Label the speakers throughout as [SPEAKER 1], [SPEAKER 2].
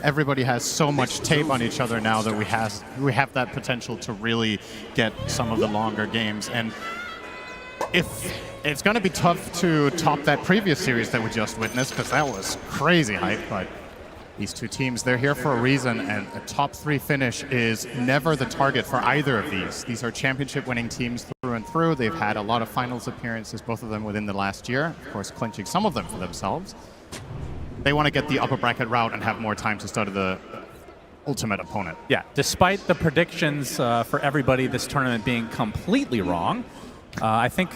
[SPEAKER 1] everybody has so much tape on each other now that we have that potential to really get some of the longer games. And if it's going to be tough to top that previous series that we just witnessed, because that was crazy hype, but these two teams, they're here for a reason, and a top 3 finish is never the target for either of these. These are championship-winning teams through and through. They've had a lot of finals appearances, both of them within the last year, of course clinching some of them for themselves. They want to get the upper bracket route and have more time to study the ultimate opponent.
[SPEAKER 2] Yeah, despite the predictions for everybody this tournament being completely wrong, I think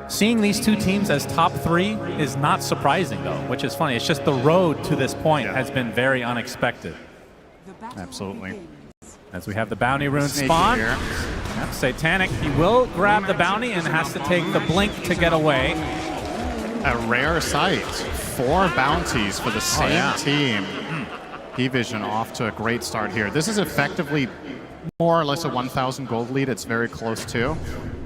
[SPEAKER 2] seeing these two teams as top 3 is not surprising, though, which is funny. It's just the road to this point has been very unexpected.
[SPEAKER 1] Absolutely.
[SPEAKER 2] As we have the bounty rune spawn. Yep, Satanic, he will grab the bounty and has to take the blink to get away.
[SPEAKER 1] A rare sight. 4 bounties for the same team. PVISION off to a great start here. This is effectively more or less a 1,000 gold lead. It's very close to.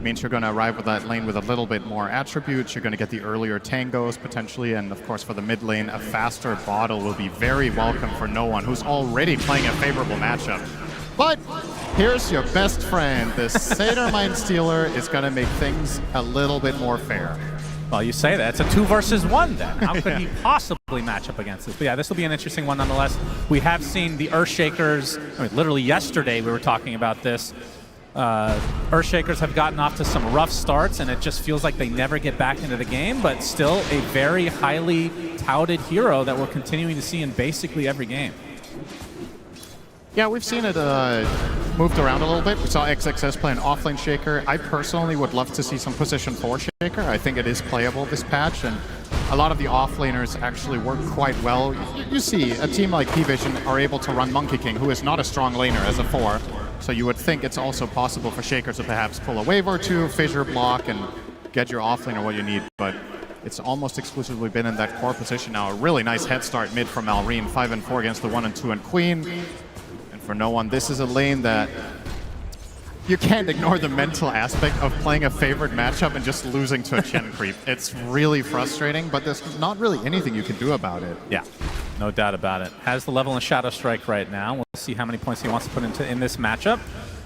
[SPEAKER 1] Means you're going to arrive with that lane with a little bit more attributes. You're going to get the earlier tangos potentially, and of course for the mid lane, a faster bottle will be very welcome for no one who's already playing a favorable matchup. But here's your best friend. The Satyr Mind Stealer is going to make things a little bit more fair.
[SPEAKER 2] Well, you say that. It's a 2 versus 1 then. How could he possibly match up against this? But yeah, this will be an interesting one nonetheless. We have seen the Earthshakers, I mean, literally yesterday we were talking about this. Earthshakers have gotten off to some rough starts, and it just feels like they never get back into the game, but still a very highly touted hero that we're continuing to see in basically every game.
[SPEAKER 1] Yeah, we've seen it moved around a little bit. We saw XXS play an offlane Shaker. I personally would love to see some position 4 Shaker. I think it is playable this patch, and a lot of the offlaners actually work quite well. You see a team like PVISION are able to run Monkey King, who is not a strong laner as a 4. So you would think it's also possible for Shaker to perhaps pull a wave or 2, fissure block, and get your offlaner what you need. But it's almost exclusively been in that core position now. A really nice head start mid from Malrine, 5 and 4 against the 1 and 2 and Queen. And for no one, this is a lane that you can't ignore the mental aspect of playing a favorite matchup and just losing to a Chen creep. It's really frustrating, but there's not really anything you can do about it.
[SPEAKER 2] Yeah, no doubt about it. Has the level in Shadow Strike right now. We'll see how many points he wants to put into in this matchup.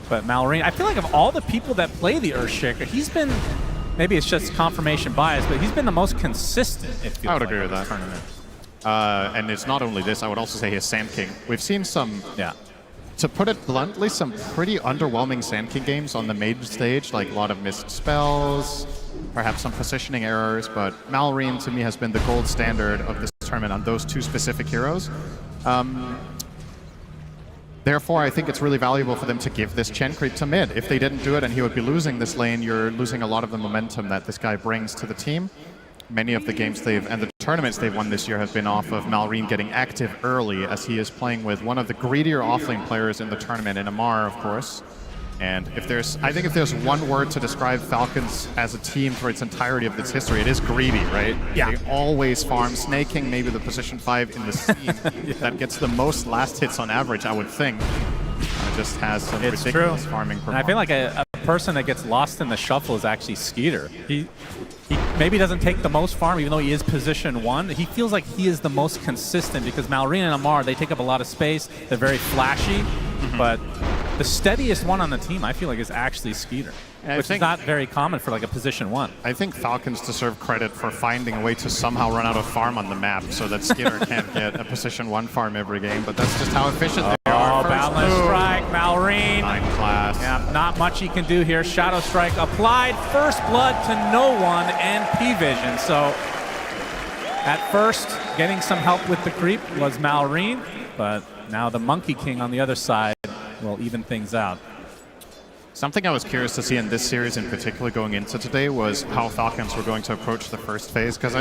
[SPEAKER 2] But Malrine, I feel like of all the people that play the Earthshaker, he's been, maybe it's just confirmation bias, but he's been the most consistent, it feels
[SPEAKER 1] I would
[SPEAKER 2] like,
[SPEAKER 1] agree with that.
[SPEAKER 2] Tournament.
[SPEAKER 1] And it's not only this, I would also say his Sand King. We've seen some, to put it bluntly, some pretty underwhelming Sand King games on the main stage, like a lot of missed spells, perhaps some positioning errors, but Malrine to me has been the gold standard of this tournament on those 2 specific heroes. Therefore, I think it's really valuable for them to give this Chen creep to mid. If they didn't do it and he would be losing this lane, you're losing a lot of the momentum that this guy brings to the team. Many of the games and the tournaments they've won this year have been off of Malrine getting active early, as he is playing with one of the greedier offlane players in the tournament, in Amar, of course. And I think if there's one word to describe Falcons as a team for its entirety of its history, it is greedy, right?
[SPEAKER 2] Yeah.
[SPEAKER 1] They always farm. Snake King, maybe the position 5 in the scene that gets the most last hits on average, I would think. Just has some ridiculous farming performance.
[SPEAKER 2] And I feel like a person that gets lost in the shuffle is actually Skeeter. He maybe doesn't take the most farm, even though he is position 1. He feels like he is the most consistent because Malrine and Amar, they take up a lot of space. They're very flashy, but the steadiest one on the team, I feel like, is actually Skeeter, which is not very common for like a position 1.
[SPEAKER 1] I think Falcons deserve credit for finding a way to somehow run out of farm on the map so that Skeeter can't get a position 1 farm every game, but that's just how efficient they are.
[SPEAKER 2] Oh, Boundless Strike, Malrine.
[SPEAKER 1] 9 class.
[SPEAKER 2] Yeah, not much he can do here. Shadow Strike applied. First blood to no one and PVISION. So at first, getting some help with the creep was Malrine, but now the Monkey King on the other side will even things out.
[SPEAKER 1] Something I was curious to see in this series in particular going into today was how Falcons were going to approach the first phase, because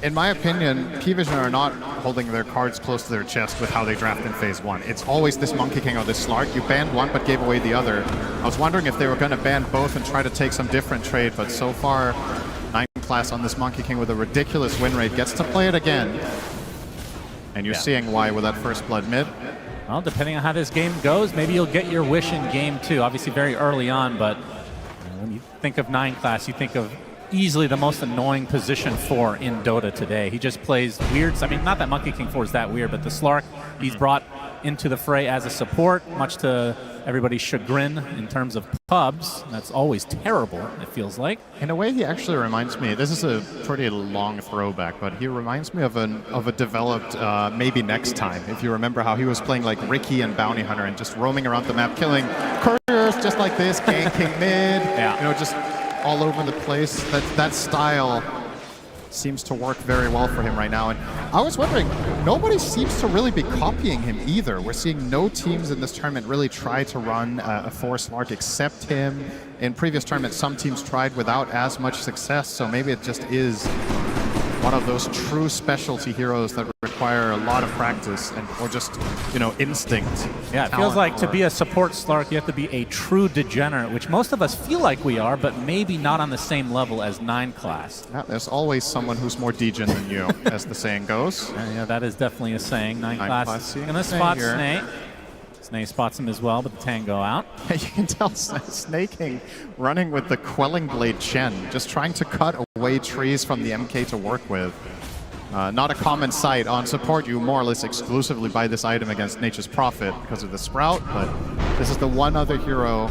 [SPEAKER 1] in my opinion, PVISION are not holding their cards close to their chest with how they draft in phase 1. It's always this Monkey King or this Slark. You banned one but gave away the other. I was wondering if they were going to ban both and try to take some different trade, but so far, 9 class on this Monkey King with a ridiculous win rate gets to play it again. And you're seeing why with that first blood mid.
[SPEAKER 2] Well, depending on how this game goes, maybe you'll get your wish in game 2. Obviously very early on, but when you think of 9 class, you think of easily the most annoying position 4 in Dota today. He just plays weird. I mean, not that Monkey King 4 is that weird, but the Slark he's brought into the fray as a support, much to everybody's chagrin in terms of pubs. That's always terrible, it feels like.
[SPEAKER 1] In a way, he actually reminds me, this is a pretty long throwback, but he reminds me of a developed Maybe Next Time. If you remember how he was playing like Ricky and Bounty Hunter and just roaming around the map, killing couriers just like this, ganking mid,
[SPEAKER 2] yeah.
[SPEAKER 1] You know, just all over the place. That style seems to work very well for him right now. And I was wondering, nobody seems to really be copying him either. We're seeing no teams in this tournament really try to run a Force Lark except him. In previous tournaments, some teams tried without as much success, so maybe it just is one of those true specialty heroes that require a lot of practice and or just, you know, instinct.
[SPEAKER 2] Yeah, it feels like to be a support Slark, you have to be a true degenerate, which most of us feel like we are, but maybe not on the same level as 9 class.
[SPEAKER 1] Yeah, there's always someone who's more degen than you, as the saying goes.
[SPEAKER 2] Yeah, that is definitely a saying. 9 class is gonna spot Snake. Snake spots him as well, but the Tango out.
[SPEAKER 1] You can tell Snaking running with the Quelling Blade Chen, just trying to cut away trees from the MK to work with. Not a common sight. On support, you more or less exclusively buy this item against Nature's Prophet because of the Sprout, but this is the one other hero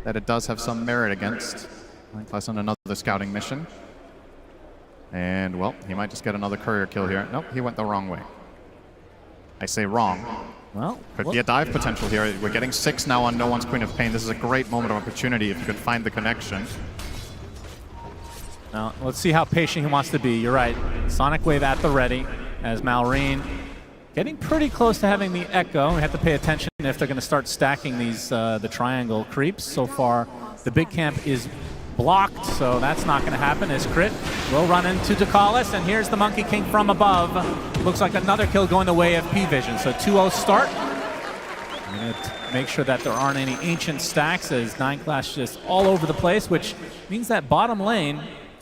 [SPEAKER 1] that it does have some merit against. Plus on another scouting mission. And, well, he might just get another courier kill here. Nope, he went the wrong way. I say wrong.
[SPEAKER 2] Well,
[SPEAKER 1] could be a dive potential here. We're getting 6 now on No One's Queen of Pain. This is a great moment of opportunity if you could find the connection.
[SPEAKER 2] Now, let's see how patient he wants to be. You're right. Sonic Wave at the ready as Malrine getting pretty close to having the Echo. We have to pay attention if they're going to start stacking these the triangle creeps. So far, the big camp is blocked, so that's not going to happen as Crit will run into Ducalis, and here's the Monkey King from above. Looks like another kill going the way of PVISION. So 2-0 start. I'm going to make sure that there aren't any ancient stacks as 9 class just all over the place, which means that bottom lane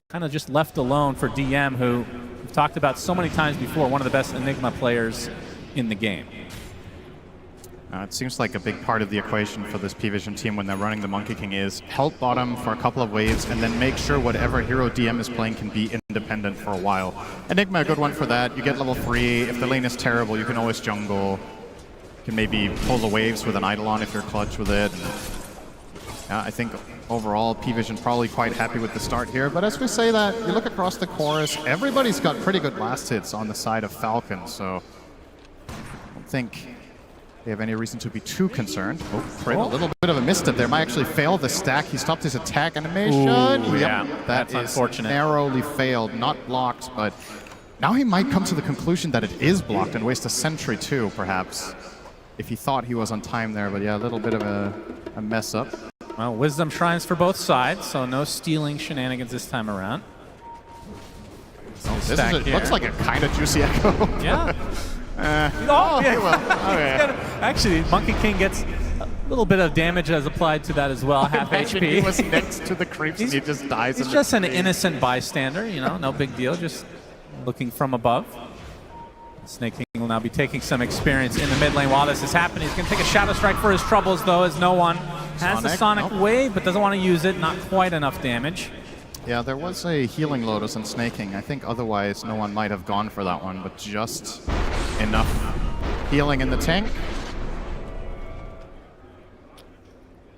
[SPEAKER 2] kind of just left alone for DM, who we've talked about so many times before, one of the best Enigma players in the game.
[SPEAKER 1] It seems like a big part of the equation for this PVISION team when they're running the Monkey King is help bottom for a couple of waves and then make sure whatever hero DM is playing can be independent for a while. Enigma, a good one for that. You get level 3. If the lane is terrible, you can always jungle. You can maybe pull the waves with an Eidolon if you're clutch with it. I think overall, PVISION probably quite happy with the start here. But as we say that, you look across the chorus, everybody's got pretty good last hits on the side of Falcons, so I don't think they have any reason to be too concerned. Oh, a little bit of a misstep there. Might actually fail the stack. He stopped his attack animation.
[SPEAKER 2] Ooh, yeah,
[SPEAKER 1] that's
[SPEAKER 2] unfortunate.
[SPEAKER 1] Narrowly failed, not blocked, but now he might come to the conclusion that it is blocked and waste a sentry too, perhaps, if he thought he was on time there. But yeah, a little bit of a mess up.
[SPEAKER 2] Well, Wisdom Shrines for both sides, so no stealing shenanigans this time around.
[SPEAKER 1] This looks like a kind of juicy Echo.
[SPEAKER 2] Yeah.
[SPEAKER 1] Yeah.
[SPEAKER 2] Okay. Actually, Monkey King gets a little bit of damage as applied to that as well, half HP.
[SPEAKER 1] He was next to the creeps and he just dies.
[SPEAKER 2] He's just an innocent bystander, you know, no big deal, just looking from above. Snake King will now be taking some experience in the mid lane while this is happening. He's going to take a Shadow Strike for his troubles, though, as no one has the Sonic Wave, but doesn't want to use it. Not quite enough damage.
[SPEAKER 1] Yeah, there was a Healing Lotus in Snake King. I think otherwise no one might have gone for that one, but just enough healing in the tank.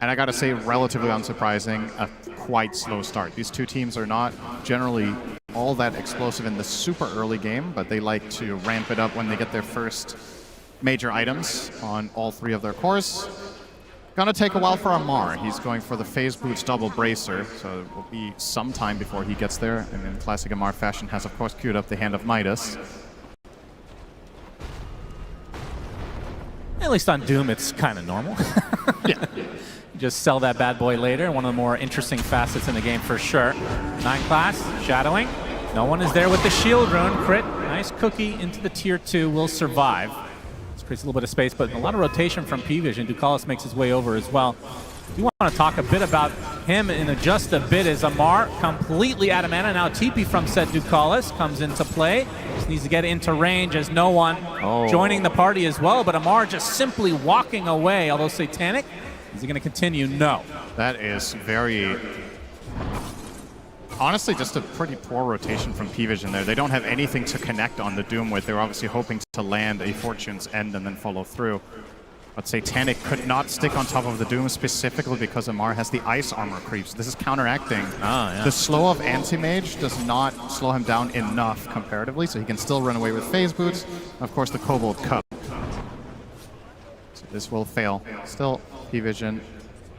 [SPEAKER 1] And I gotta say, relatively unsurprising, a quite slow start. These two teams are not generally all that explosive in the super early game, but they like to ramp it up when they get their first major items on all 3 of their cores. Gonna take a while for Amar. He's going for the Phase Boots double bracer, so it will be some time before he gets there. And in classic Amar fashion, has of course queued up the Hand of Midas.
[SPEAKER 2] At least on Doom, it's kind of normal.
[SPEAKER 1] Yeah.
[SPEAKER 2] Just sell that bad boy later. One of the more interesting facets in the game for sure. 9 class, shadowing. No one is there with the shield rune. Crit, nice cookie into the tier 2, will survive. This creates a little bit of space, but a lot of rotation from PVISION. Ducalis makes his way over as well. We want to talk a bit about him in just a bit as Amar completely out of mana. Now TP from said Ducalis comes into play. Just needs to get into range as no one joining the party as well, but Amar just simply walking away, although Satanic. Is he going to continue? No.
[SPEAKER 1] That is very Honestly, just a pretty poor rotation from PVISION there. They don't have anything to connect on the Doom with. They were obviously hoping to land a Fortune's End and then follow through. But Satanic could not stick on top of the Doom specifically because Amar has the ice armor creeps. This is counteracting. The slow of Anti-Mage does not slow him down enough comparatively, so he can still run away with phase boots. Of course, the Kobold Cup. So this will fail. Still, PVISION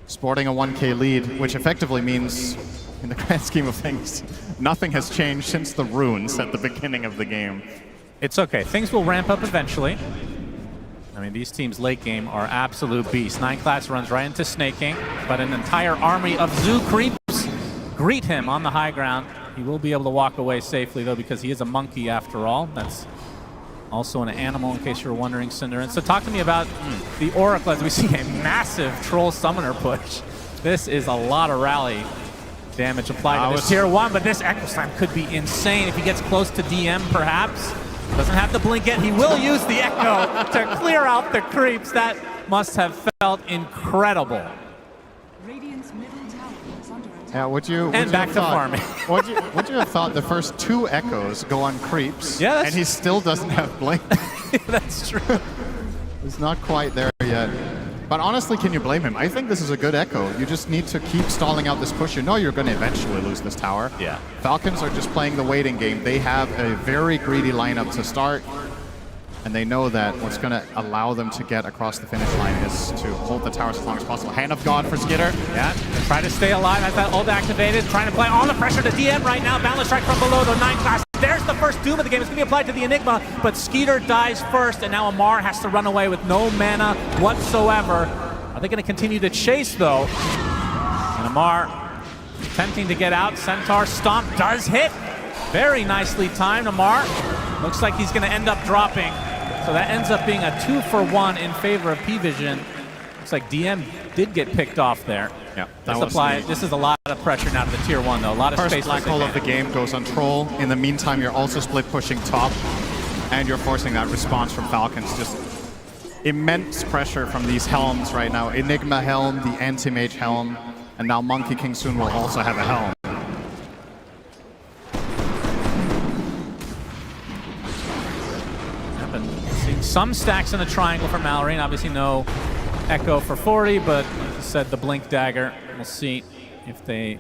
[SPEAKER 1] sporting a 1k lead, which effectively means, in the grand scheme of things, nothing has changed since the runes at the beginning of the game.
[SPEAKER 2] It's okay. Things will ramp up eventually. I mean, these teams late game are absolute beasts. 9 class runs right into snaking, but an entire army of Zoo creeps greet him on the high ground. He will be able to walk away safely, though, because he is a monkey after all. That's also an animal, in case you were wondering, Cinder. And so talk to me about the Oracle as we see a massive Troll Summoner push. This is a lot of rally damage applied to this tier 1, but this Echo Slam could be insane if he gets close to DM, perhaps. Doesn't have to blink yet. He will use the Echo to clear out the creeps. That must have felt incredible.
[SPEAKER 1] Yeah, would you
[SPEAKER 2] back to farming.
[SPEAKER 1] would you have thought the first 2 Echoes go on creeps, and he still doesn't have blink?
[SPEAKER 2] That's true.
[SPEAKER 1] It's not quite there yet. But honestly, can you blame him? I think this is a good Echo. You just need to keep stalling out this push. You know you're going to eventually lose this tower.
[SPEAKER 2] Yeah.
[SPEAKER 1] Falcons are just playing the waiting game. They have a very greedy lineup to start, and they know that what's going to allow them to get across the finish line is to hold the towers as long as possible. Hand of God for Skitter.
[SPEAKER 2] Yeah, try to stay alive as that ult activated. Trying to apply all the pressure to DM right now. Balance strike from below the 9 class. There's the first Doom of the game. It's going to be applied to the Enigma, but Skeeter dies first, and now Amar has to run away with no mana whatsoever. Are they going to continue to chase, though? And Amar attempting to get out. Centaur Stomp does hit. Very nicely timed, Amar. Looks like he's going to end up dropping. So that ends up being a 2-for-1 in favor of PVISION. Looks like DM did get picked off there.
[SPEAKER 1] Yeah,
[SPEAKER 2] this is a lot of pressure now to the tier 1, though. A lot of
[SPEAKER 1] first
[SPEAKER 2] space.
[SPEAKER 1] Black hole of the game goes on Troll. In the meantime, you're also split pushing top, and you're forcing that response from Falcons. Just immense pressure from these helms right now. Enigma helm, the Anti-Mage helm, and now Monkey King soon will also have a helm.
[SPEAKER 2] Seeing some stacks in the triangle for Mallory, and obviously no Echo for 40, but as I said, the Blink Dagger. We'll see if they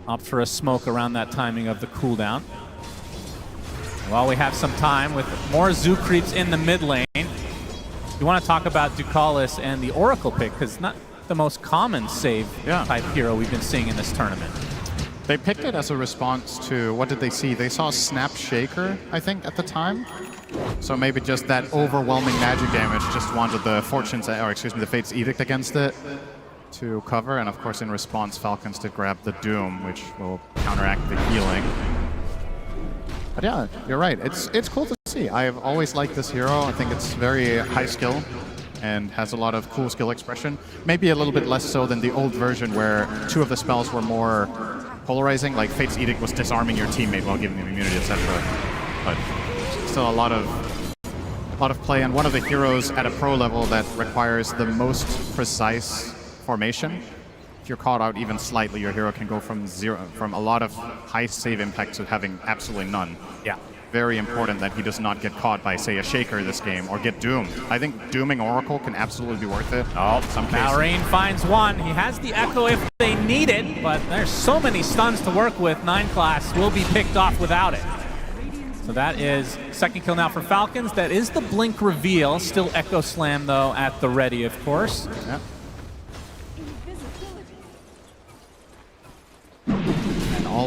[SPEAKER 2] opt for a smoke around that timing of the cooldown. While we have some time with more Zoo creeps in the mid lane, you want to talk about Ducalis and the Oracle pick, because it's not the most common save type hero we've been seeing in this tournament.
[SPEAKER 1] They picked it as a response to, what did they see? They saw Snap Shaker, I think, at the time. So maybe just that overwhelming magic damage, just wanted the the Fate's Edict against it to cover. And of course, in response, Falcons did grab the Doom, which will counteract the healing. But yeah, you're right. It's cool to see. I've always liked this hero. I think it's very high skill and has a lot of cool skill expression. Maybe a little bit less so than the old version where 2 of the spells were more polarizing, like Fate's Edict was disarming your teammate while giving them immunity, etc. But still a lot of play, and one of the heroes at a pro level that requires the most precise formation. If you're caught out even slightly, your hero can go from a lot of high save impact to having absolutely none.
[SPEAKER 2] Yeah.
[SPEAKER 1] Very important that he does not get caught by, say, a Shaker this game, or get doomed. I think dooming Oracle can absolutely be worth it.
[SPEAKER 2] Oh, Malrine finds one. He has the Echo if they need it, but there's so many stuns to work with. 9 class will be picked off without it. So that is second kill now for Falcons. That is the Blink reveal. Still Echo Slam, though, at the ready, of course.
[SPEAKER 1] Yeah.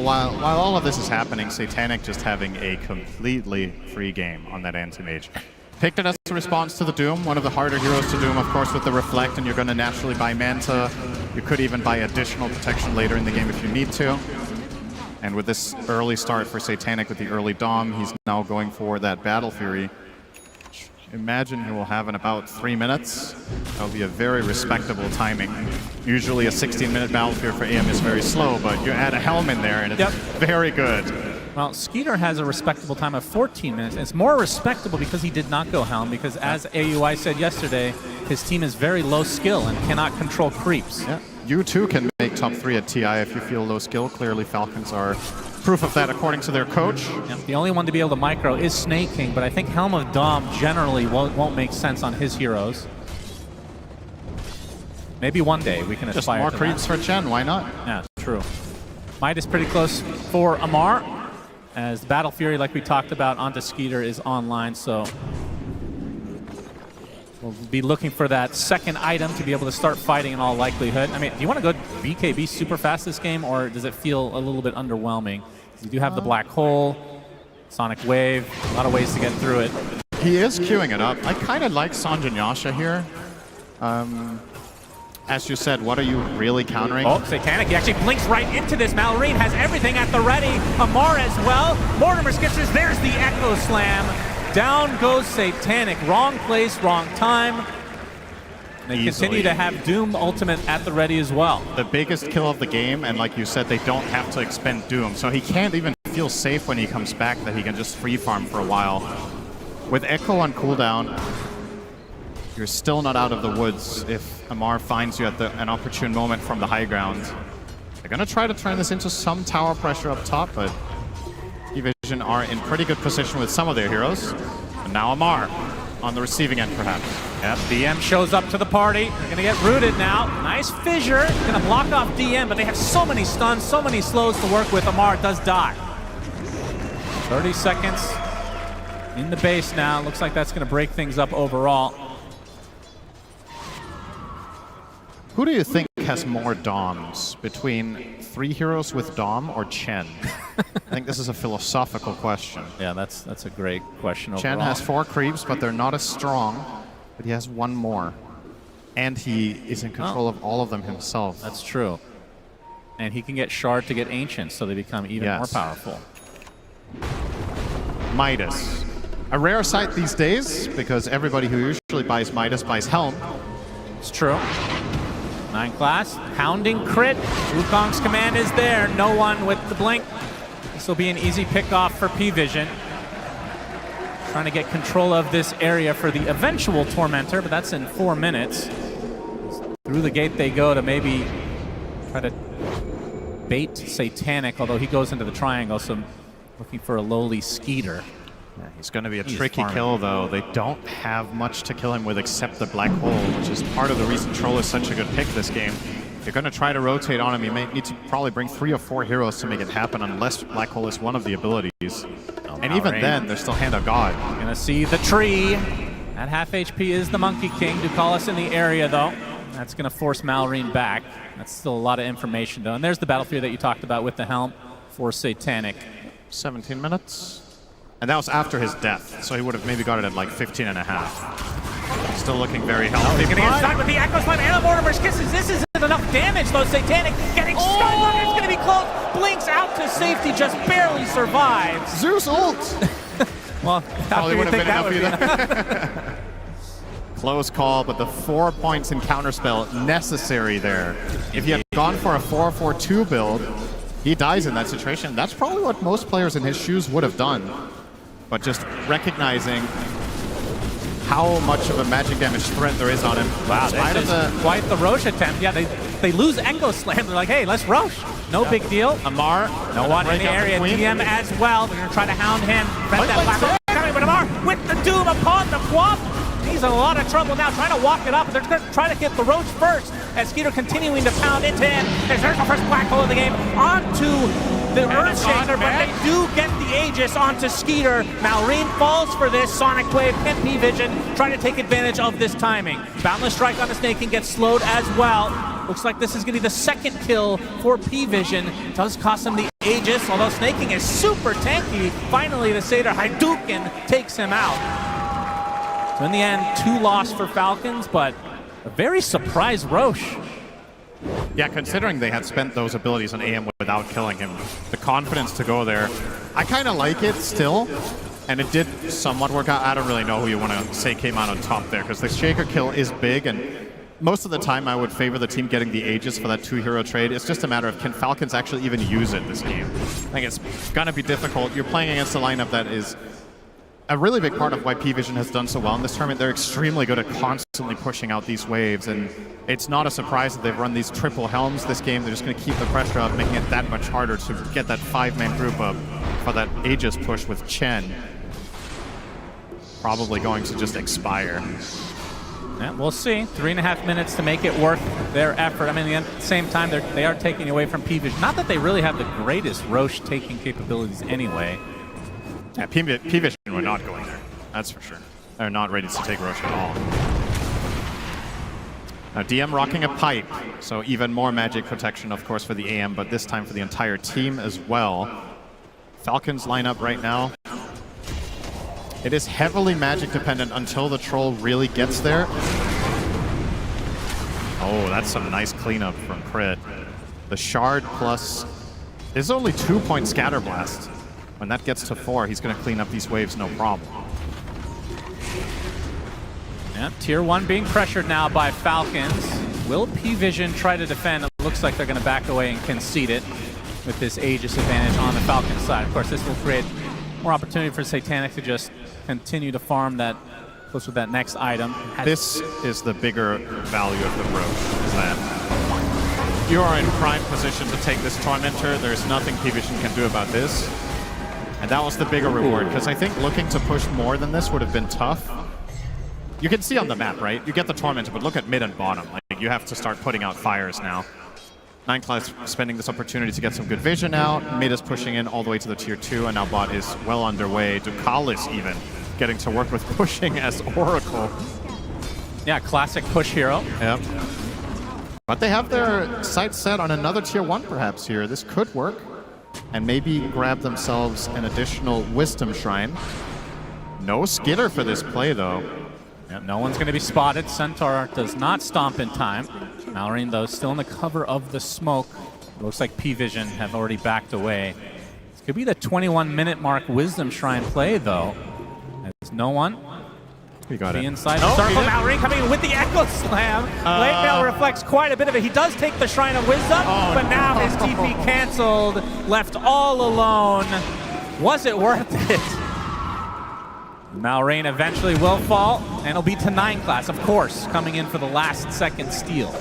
[SPEAKER 1] While all of this is happening, Satanic just having a completely free game on that Anti-Mage. Picked it as a response to the Doom, one of the harder heroes to Doom, of course, with the Reflect, and you're going to naturally buy Manta. You could even buy additional protection later in the game if you need to. And with this early start for Satanic with the early Dom, he's now going for that Battle Fury. Imagine he will have in about 3 minutes. That'll be a very respectable timing. Usually a 16-minute Battle Fury for AM is very slow, but you add a Helm in there and it's very good.
[SPEAKER 2] Well, Skeeter has a respectable time of 14 minutes. And it's more respectable because he did not go Helm, because as AUI said yesterday, his team is very low skill and cannot control creeps.
[SPEAKER 1] Yeah. you too can make top 3 at TI if you feel low skill. Clearly Falcons are proof of that according to their coach.
[SPEAKER 2] Yep. The only one to be able to micro is Snake King, but I think Helm of Dom generally won't make sense on his heroes. Maybe one day we can aspire
[SPEAKER 1] Just more
[SPEAKER 2] to
[SPEAKER 1] creeps
[SPEAKER 2] that.
[SPEAKER 1] for Chen, why not?
[SPEAKER 2] Yeah, true. Might is pretty close for Amar, as the Battle Fury, like we talked about, onto Skeeter is online, so we'll be looking for that second item to be able to start fighting in all likelihood. I mean, do you want to go BKB super fast this game, or does it feel a little bit underwhelming? You do have the Black Hole, Sonic Wave, a lot of ways to get through it.
[SPEAKER 1] He is queuing it up. I kind of like Sanjin Yasha here. As you said, what are you really countering?
[SPEAKER 2] Oh, Satanic, he actually blinks right into this. Malorine has everything at the ready. Amar as well. Mortimer Skitchers, there's the Echo Slam. Down goes Satanic. Wrong place, wrong time. They continue to have Doom ultimate at the ready as well.
[SPEAKER 1] The biggest kill of the game, and like you said, they don't have to expend Doom, so he can't even feel safe when he comes back that he can just free farm for a while. With Echo on cooldown, you're still not out of the woods if Amar finds you at an opportune moment from the high ground. They're going to try to turn this into some tower pressure up top, but PVISION are in pretty good position with some of their heroes. And now Amar on the receiving end, perhaps.
[SPEAKER 2] Yep, DM shows up to the party. They're going to get rooted now. Nice fissure. Going to block off DM, but they have so many stuns, so many slows to work with. Amar does die. 30 seconds in the base now. Looks like that's going to break things up overall.
[SPEAKER 1] Who do you think has more Doms, between 3 heroes with Dom or Chen? I think this is a philosophical question.
[SPEAKER 2] Yeah, that's a great question overall.
[SPEAKER 1] Chen has 4 creeps, but they're not as strong, but he has 1 more. And he is in control of all of them himself.
[SPEAKER 2] That's true. And he can get Shard to get Ancient, so they become even more powerful.
[SPEAKER 1] Midas. A rare sight these days, because everybody who usually buys Midas buys Helm.
[SPEAKER 2] It's true. 9 class, hounding crit. Wukong's command is there. No one with the blink. This will be an easy pickoff for PVISION. Trying to get control of this area for the eventual Tormentor, but that's in 4 minutes. Through the gate they go to maybe try to bait Satanic, although he goes into the triangle, so looking for a lowly Skeeter.
[SPEAKER 1] Yeah, he's going to be a tricky kill, though. They don't have much to kill him with except the Black Hole, which is part of the reason Troll is such a good pick this game. You're going to try to rotate on him. You may need to probably bring 3 or 4 heroes to make it happen, unless Black Hole is one of the abilities. And even then, there's still Hand of God.
[SPEAKER 2] Gonna see the tree. At half HP is the Monkey King. Ducalis in the area, though. That's going to force Malorine back. That's still a lot of information, though. And there's the battlefield that you talked about with the Helm for Satanic.
[SPEAKER 1] 17 minutes. And that was after his death, so he would have maybe got it at like 15 and a half. Still looking very healthy.
[SPEAKER 2] He's going to get stuck with the Echo Slam and the Mortimer's Kisses. This isn't enough damage, though. Satanic getting stunned, but it's going to be close. Blinks out to safety, just barely survives.
[SPEAKER 1] Zeus ult!
[SPEAKER 2] Well,
[SPEAKER 1] probably would have been enough either. Close call, but the 4 points in counterspell necessary there. If he had gone for a 4-4-2 build, he dies in that situation. That's probably what most players in his shoes would have done. But just recognizing how much of a magic damage threat there is on him.
[SPEAKER 2] Wow, this is quite the Roche attempt. Yeah, they lose Echo Slam. They're like, hey, let's Roche. No big deal. Amar, no one in the area. DM as well. They're going to try to hound him. Prevent that Black Hole coming, but Amar with the Doom upon the Quap. He's in a lot of trouble now, trying to walk it up. They're going to try to get the Roach first, as Skeeter continuing to pound into him. There's the first Black Hole of the game onto the Earthshaker, but they do get the Aegis onto Skeeter. Malorine falls for this. Sonic Wave, can PVISION try to take advantage of this timing. Boundless Strike on the Snake and gets slowed as well. Looks like this is going to be the second kill for PVISION. Does cost him the Aegis, although Snaking is super tanky. Finally, the Satyr Hadouken takes him out. So in the end, 2 loss for Falcons, but a very surprised Roche.
[SPEAKER 1] Yeah, considering they had spent those abilities on AM without killing him, the confidence to go there, I kind of like it still, and it did somewhat work out. I don't really know who you want to say came out on top there, because the Shaker kill is big, and most of the time I would favor the team getting the Aegis for that 2-hero trade. It's just a matter of, can Falcons actually even use it this game? I think it's going to be difficult. You're playing against a lineup that is a really big part of why PVISION has done so well in this tournament. They're extremely good at constantly constantly pushing out these waves, and it's not a surprise that they've run these triple helms this game. They're just going to keep the pressure up, making it that much harder to get that 5-man group up for that Aegis push with Chen. Probably going to just expire.
[SPEAKER 2] Yeah, we'll see. 3.5 minutes to make it worth their effort. I mean, at the same time, they are taking away from PVISION. Not that they really have the greatest Roche taking capabilities anyway.
[SPEAKER 1] Yeah, PVISION were not going there. That's for sure. They're not ready to take Roche at all. Now DM rocking a pipe, so even more magic protection, of course, for the AM, but this time for the entire team as well. Falcons line up right now. It is heavily magic dependent until the troll really gets there. Oh, that's some nice cleanup from Crit. The shard plus... There's only 2-point scatter blast. When that gets to 4, he's going to clean up these waves no problem.
[SPEAKER 2] Yeah, Tier 1 being pressured now by Falcons. Will PVISION try to defend? It looks like they're going to back away and concede it with this Aegis advantage on the Falcons side. Of course, this will create more opportunity for Satanic to just continue to farm that close with that next item.
[SPEAKER 1] This is the bigger value of the Roche, is that you are in prime position to take this Tormentor. There's nothing PVISION can do about this. And that was the bigger reward, because I think looking to push more than this would have been tough. You can see on the map, right? You get the Tormentor, but look at mid and bottom. Like, you have to start putting out fires now. 9class spending this opportunity to get some good vision out. Mid is pushing in all the way to the Tier 2, and now bot is well underway. Ducalis even getting to work with pushing as Oracle.
[SPEAKER 2] Yeah, classic push hero.
[SPEAKER 1] Yep. But they have their sights set on another Tier 1 perhaps here. This could work. And maybe grab themselves an additional Wisdom Shrine. No Skitter for this play, though.
[SPEAKER 2] Yeah, no one's going to be spotted. Centaur does not stomp in time. Malorine, though, still in the cover of the smoke. It looks like PVISION have already backed away. This could be the 21-minute mark Wisdom Shrine play, though. There's no one.
[SPEAKER 1] He got it.
[SPEAKER 2] Inside the circle. Malorine coming in with the Echo Slam. Late Mail reflects quite a bit of it. He does take the Shrine of Wisdom, but now his TP canceled, left all alone. Was it worth it? Malorine eventually will fall, and it'll be to 9class, of course, coming in for the last second steal.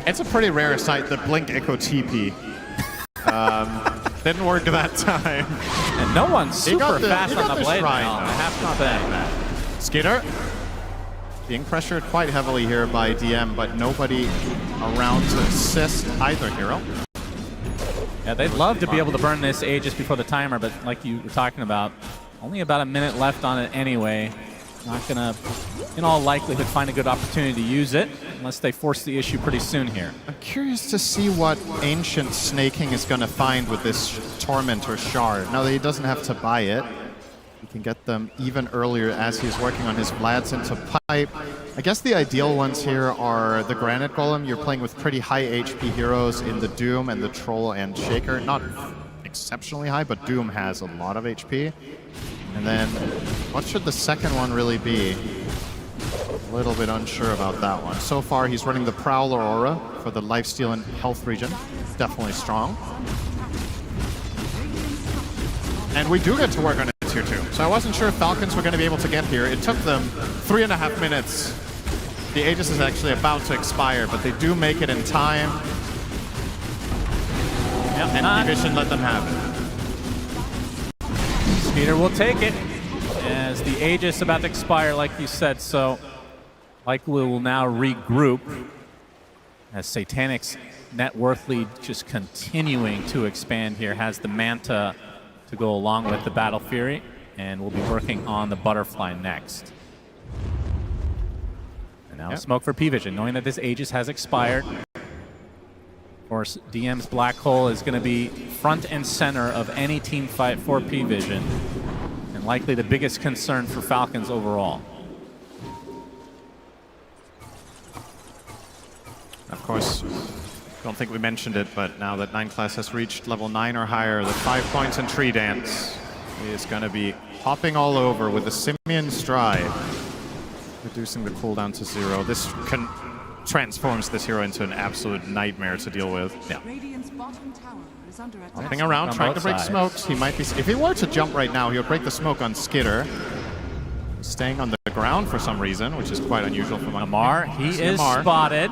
[SPEAKER 1] It's a pretty rare sight, the Blink Echo TP. Didn't work that time.
[SPEAKER 2] And no one's super fast on the blade now, I have to say.
[SPEAKER 1] Skitter being pressured quite heavily here by DM, but nobody around to assist either hero.
[SPEAKER 2] Yeah, they'd love to be able to burn this Aegis before the timer, but like you were talking about, only about a minute left on it anyway. Not gonna, in all likelihood, find a good opportunity to use it unless they force the issue pretty soon here.
[SPEAKER 1] I'm curious to see what Ancient Snaking is gonna find with this Tormentor Shard. Now that he doesn't have to buy it, he can get them even earlier as he's working on his Vlads into pipe. I guess the ideal ones here are the Granite Golem. You're playing with pretty high HP heroes in the Doom and the Troll and Shaker. Not exceptionally high, but Doom has a lot of HP. And then, what should the second one really be? A little bit unsure about that one. So far, he's running the Prowler Aura for the lifesteal and health regen. Definitely strong. And we do get to work on it Tier 2. So I wasn't sure if Falcons were going to be able to get here. It took them 3.5 minutes. The Aegis is actually about to expire, but they do make it in time. Yep, and PVISION let them have it.
[SPEAKER 2] Peter will take it as the Aegis about to expire, like you said, so likely will now regroup as Satanic's net worth lead just continuing to expand here, has the Manta to go along with the Battle Fury, and we'll be working on the Butterfly next. And now smoke for PVISION, knowing that this Aegis has expired. Of course, DM's Black Hole is going to be front and center of any team fight for PVISION, and likely the biggest concern for Falcons overall.
[SPEAKER 1] Of course, don't think we mentioned it, but now that 9class has reached level 9 or higher, the 5 points in Tree Dance is going to be hopping all over with the Simian Stride, reducing the cooldown to 0. This transforms this hero into an absolute nightmare to deal with. Yeah. Hopping around, trying to break smokes. He might be. If he were to jump right now, he would break the smoke on Skitter. He's staying on the ground for some reason, which is quite unusual for Monkey
[SPEAKER 2] Amar,
[SPEAKER 1] King.
[SPEAKER 2] he is spotted.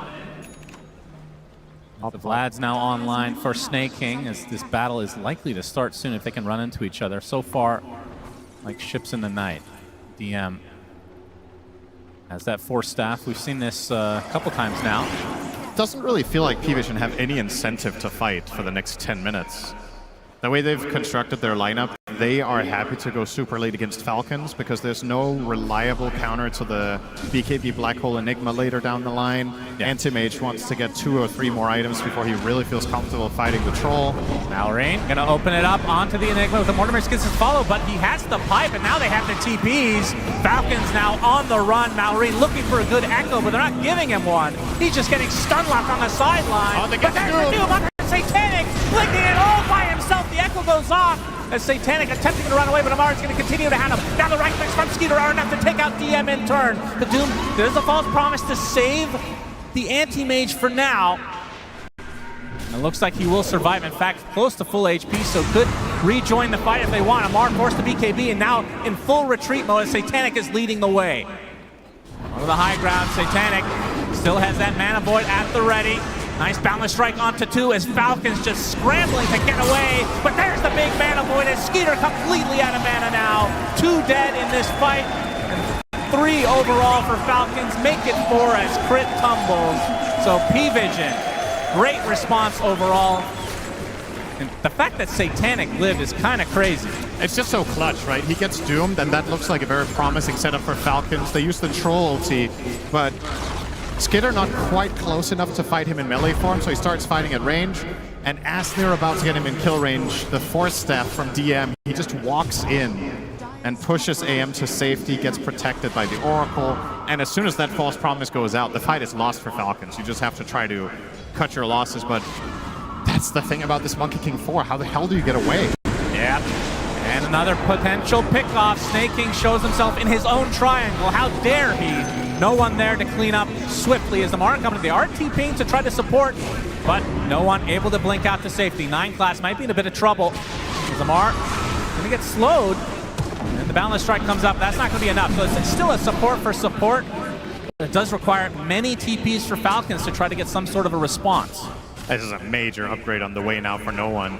[SPEAKER 2] The Vlad's now online for Snake King, as this battle is likely to start soon if they can run into each other. So far, like ships in the night. DM has that force staff. We've seen this a couple times now.
[SPEAKER 1] Doesn't really feel like PVISION have any incentive to fight for the next 10 minutes. The way they've constructed their lineup, they are happy to go super late against Falcons because there's no reliable counter to the BKB Black Hole Enigma later down the line. Yeah. Anti-Mage wants to get 2 or 3 more items before he really feels comfortable fighting the Troll.
[SPEAKER 2] Malrain gonna open it up onto the Enigma with the Mortimer gets his follow, but he has the pipe, and now they have the TPs. Falcons now on the run. Malrain looking for a good echo, but they're not giving him one. He's just getting stun locked on the sideline.
[SPEAKER 1] Oh,
[SPEAKER 2] but there's the Doom on Satanic, blinking it all by himself. The echo goes off as Satanic attempting to run away, but Amar's going to continue to hand him. Down the right clicks from Skeeter are enough to take out DM in turn. The Doom, there's a false promise to save the Anti-Mage for now. It looks like he will survive. In fact, close to full HP, so could rejoin the fight if they want. Amar forced to BKB, and now in full retreat mode as Satanic is leading the way. Over the high ground, Satanic still has that Mana Void at the ready. Nice boundless strike onto 2 as Falcons just scrambling to get away. But there's the big Mana Void as Skeeter completely out of mana now. 2 dead in this fight. And 3 overall for Falcons. Make it 4 as crit tumbles. So PVISION, great response overall. And the fact that Satanic lived is kind of crazy.
[SPEAKER 1] It's just so clutch, right? He gets doomed, and that looks like a very promising setup for Falcons. They use the Troll ulti, but Skitter not quite close enough to fight him in melee form, so he starts fighting at range. And as they're about to get him in kill range, the force staff from DM, he just walks in and pushes AM to safety, gets protected by the Oracle. And as soon as that false promise goes out, the fight is lost for Falcons. You just have to try to cut your losses, but that's the thing about this Monkey King 4. How the hell do you get away?
[SPEAKER 2] Yeah. And another potential pickoff. Snake King shows himself in his own triangle. How dare he? No one there to clean up swiftly as the Amar coming to the RTP to try to support, but no one able to blink out to safety. 9 class might be in a bit of trouble. As Amar going to get slowed, and the Boundless Strike comes up. That's not going to be enough. So it's still a support for support. It does require many TPs for Falcons to try to get some sort of a response.
[SPEAKER 1] This is a major upgrade on the way now for no one.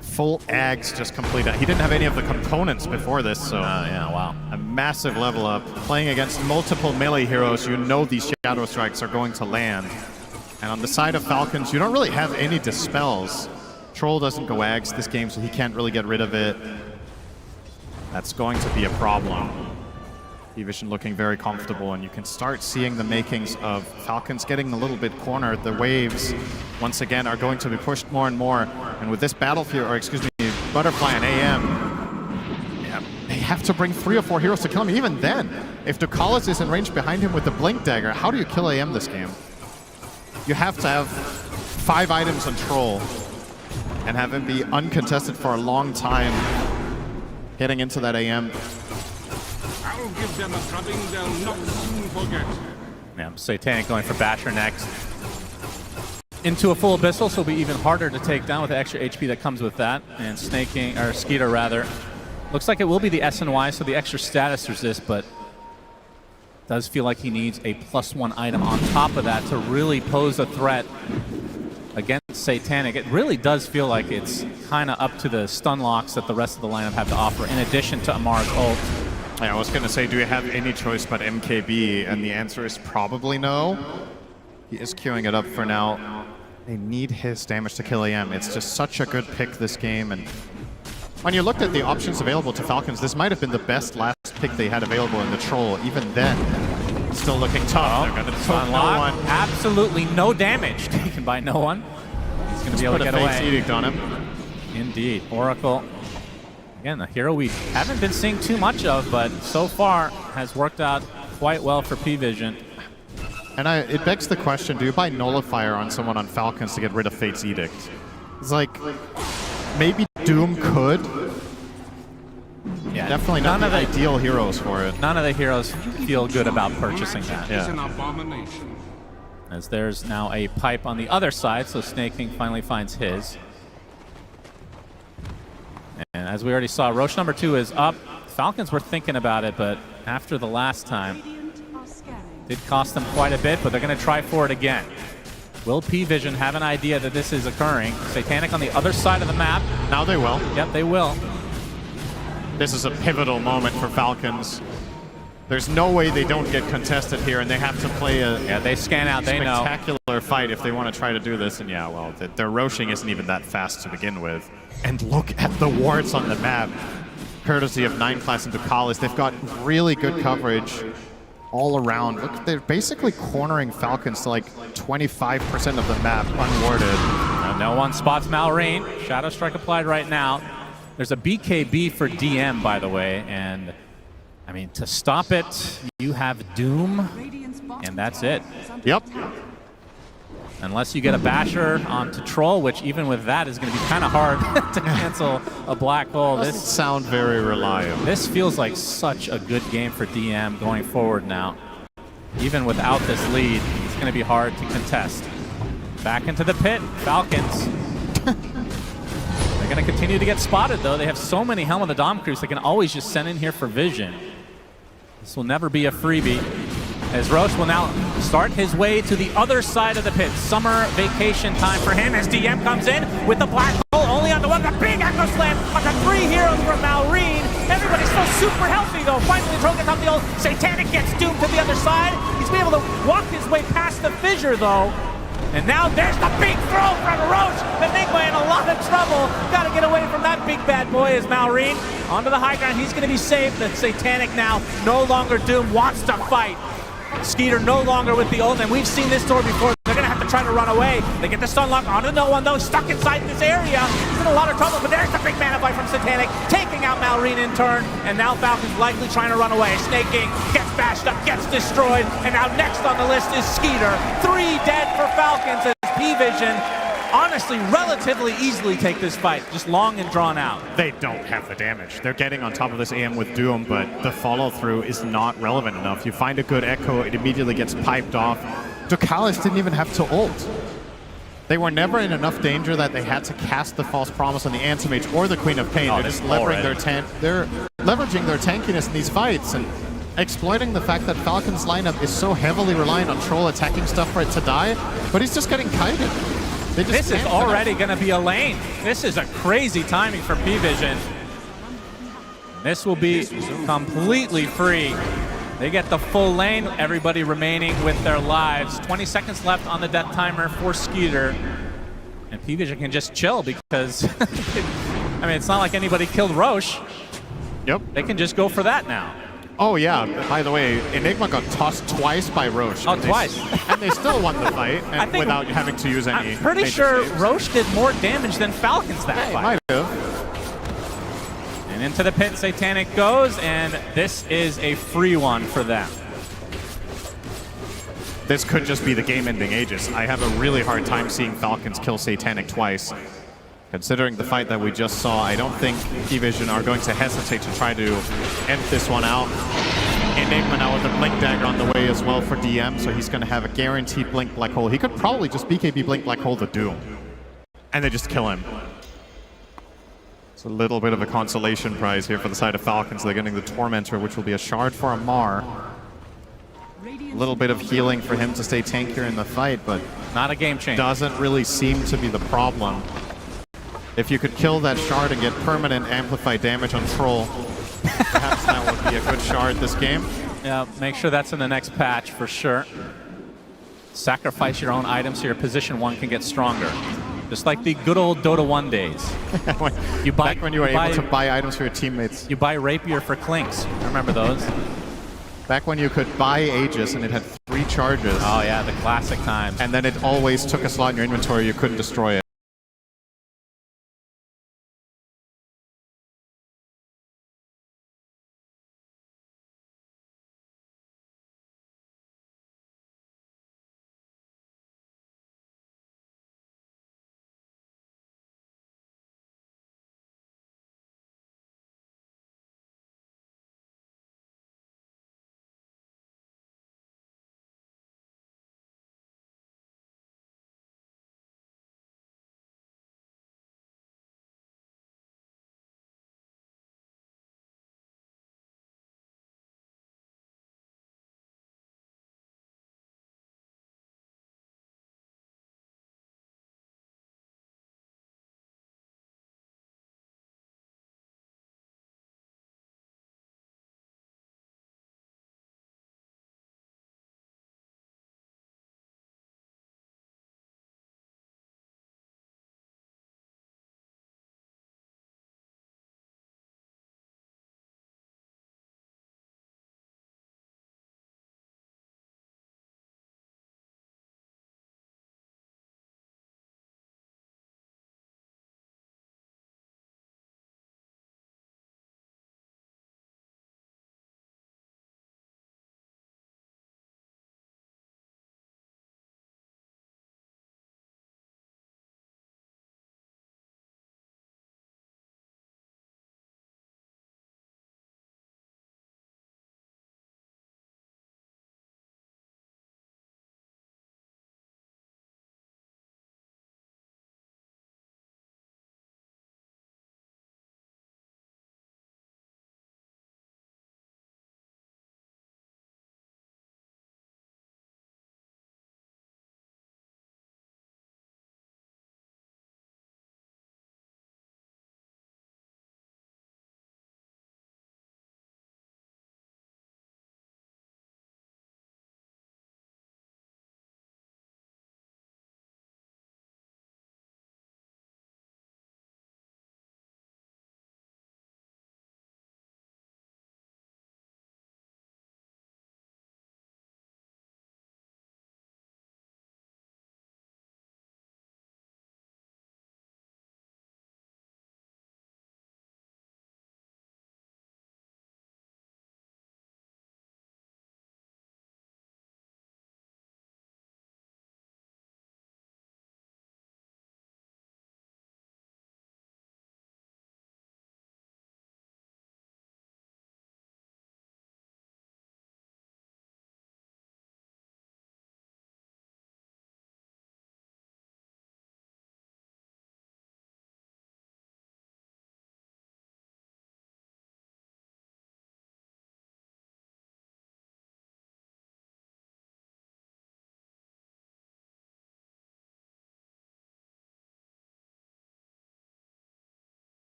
[SPEAKER 1] Full Ags just completed. He didn't have any of the components before this, so
[SPEAKER 2] yeah, wow.
[SPEAKER 1] A massive level up. Playing against multiple melee heroes, you know these Shadow Strikes are going to land. And on the side of Falcons, you don't really have any dispels. Troll doesn't go Ags this game, so he can't really get rid of it. That's going to be a problem. PVISION looking very comfortable, and you can start seeing the makings of Falcons getting a little bit cornered. The waves, once again, are going to be pushed more and more. And with this Battlefield, or excuse me, Butterfly and AM, yeah, they have to bring 3 or 4 heroes to kill him. Even then, if Ducalis is in range behind him with the Blink Dagger, how do you kill AM this game? You have to have 5 items on Troll and have him be uncontested for a long time getting into that AM.
[SPEAKER 3] I'll give them a drubbing they'll not soon forget.
[SPEAKER 2] Yeah, Satanic going for Basher next. Into a full Abyssal, so it'll be even harder to take down with the extra HP that comes with that. And Snaking, or Skeeter rather. Looks like it will be the SNY, so the extra status resist, but does feel like he needs a +1 item on top of that to really pose a threat against Satanic. It really does feel like it's kind of up to the stun locks that the rest of the lineup have to offer, in addition to Amar's ult.
[SPEAKER 1] Yeah, I was going to say, do you have any choice but MKB? And the answer is probably no. He is queuing it up for now. They need his damage to kill AM. It's just such a good pick this game. And when you looked at the options available to Falcons, this might have been the best last pick they had available in the Troll. Even then, still looking tough. They're going to took no one.
[SPEAKER 2] Absolutely no damage taken by no one. He's going to be able to get away.
[SPEAKER 1] Fate's Edict on him.
[SPEAKER 2] Indeed. Oracle. Again, a hero we haven't been seeing too much of, but so far has worked out quite well for PVISION.
[SPEAKER 1] And it begs the question, do you buy Nullifier on someone on Falcons to get rid of Fate's Edict? It's like, maybe Doom could. Yeah, definitely not the ideal heroes for it.
[SPEAKER 2] None of the heroes feel good about purchasing that.
[SPEAKER 3] Is an abomination.
[SPEAKER 2] As there's now a pipe on the other side, so Snake King finally finds his. And as we already saw, Roche number 2 is up. Falcons were thinking about it, but after the last time, did cost them quite a bit, but they're going to try for it again. Will PVISION have an idea that this is occurring? Satanic on the other side of the map.
[SPEAKER 1] Now they will.
[SPEAKER 2] Yep, they will.
[SPEAKER 1] This is a pivotal moment for Falcons. There's no way they don't get contested here, and they have to play a
[SPEAKER 2] Yeah, they scan out, they know.
[SPEAKER 1] spectacular fight if they want to try to do this. And yeah, well, their roshing isn't even that fast to begin with. And look at the wards on the map. Courtesy of 9 Class and Ducalis, they've got really good coverage all around. Look, they're basically cornering Falcons to like 25% of the map unwarded.
[SPEAKER 2] No one spots Malrine. Shadow Strike applied right now. There's a BKB for DM, by the way, and I mean, to stop it, you have Doom, and that's it.
[SPEAKER 1] Yep.
[SPEAKER 2] Unless you get a Basher onto Troll, which even with that is going to be kind of hard to cancel a Black Hole.
[SPEAKER 1] Doesn't sound very reliable.
[SPEAKER 2] This feels like such a good game for DM going forward now. Even without this lead, it's going to be hard to contest. Back into the pit, Falcons. They're going to continue to get spotted, though. They have so many Helm of the Dom crews they can always just send in here for vision. This will never be a freebie, as Roche will now start his way to the other side of the pit. Summer vacation time for him as DM comes in with the Black Hole only on the one. The big Echo Slam on the 3 heroes from Malrine. Everybody's still super healthy, though. Finally, the Troll gets on the old Satanic, gets doomed to the other side. He's been able to walk his way past the fissure, though. And now there's the big throw from Roche. Enigma in a lot of trouble. Got to get away from that big bad boy as Malrine. Onto the high ground. He's going to be safe. The Satanic now no longer doomed. Wants to fight. Skeeter no longer with the ult, and we've seen this story before. They're going to have to try to run away. They get the stun lock onto no one, though. Stuck inside this area. He's in a lot of trouble, but there's the big mana fight from Satanic, taking out Malrine in turn, and now Falcons likely trying to run away. Snake King gets bashed up, gets destroyed, and now next on the list is Skeeter. 3 dead for Falcons as PVISION honestly relatively easily take this fight, just long and drawn out.
[SPEAKER 1] They don't have the damage. They're getting on top of this AM with Doom, but the follow-through is not relevant enough. You find a good Echo, it immediately gets piped off. Ducalis didn't even have to ult. They were never in enough danger that they had to cast the False Promise on the Anti-Mage or the Queen of Pain. They're just leveraging their tankiness in these fights and exploiting the fact that Falcon's lineup is so heavily reliant on Troll attacking stuff for it to die, but he's just getting kited.
[SPEAKER 2] This is already going to be a lane. This is a crazy timing for PVISION. This will be completely free. They get the full lane, everybody remaining with their lives. 20 seconds left on the death timer for Skeeter. And PVISION can just chill because, I mean, it's not like anybody killed Roche.
[SPEAKER 1] Yep.
[SPEAKER 2] They can just go for that now.
[SPEAKER 1] Oh, yeah. By the way, Enigma got tossed twice by Roche.
[SPEAKER 2] Oh, twice.
[SPEAKER 1] And they still won the fight and without having to use any.
[SPEAKER 2] I'm pretty sure
[SPEAKER 1] saves.
[SPEAKER 2] Roche did more damage than Falcons that fight.
[SPEAKER 1] Might have.
[SPEAKER 2] And into the pit, Satanic goes, and this is a free one for them.
[SPEAKER 1] This could just be the game-ending Aegis. I have a really hard time seeing Falcons kill Satanic twice. Considering the fight that we just saw, I don't think PVISION are going to hesitate to try to end this one out. Enigma now with a Blink Dagger on the way as well for DM, so he's going to have a guaranteed Blink Black Hole. He could probably just BKB Blink Black Hole to Doom. And they just kill him. It's a little bit of a consolation prize here for the side of Falcons. They're getting the Tormentor, which will be a shard for Amar. A little bit of healing for him to stay tankier in the fight, but
[SPEAKER 2] not a game changer.
[SPEAKER 1] Doesn't really seem to be the problem. If you could kill that shard and get permanent amplified damage on Troll, perhaps that would be a good shard this game.
[SPEAKER 2] Yeah, make sure that's in the next patch for sure. Sacrifice your own items so your position 1 can get stronger. Just like the good old Dota 1 days.
[SPEAKER 1] Back when you were able to buy items for your teammates.
[SPEAKER 2] You buy Rapier for Clinks. I remember those.
[SPEAKER 1] Back when you could buy Aegis and it had 3 charges.
[SPEAKER 2] Oh yeah, the classic times.
[SPEAKER 1] And then it always took a slot in your inventory, you couldn't destroy it.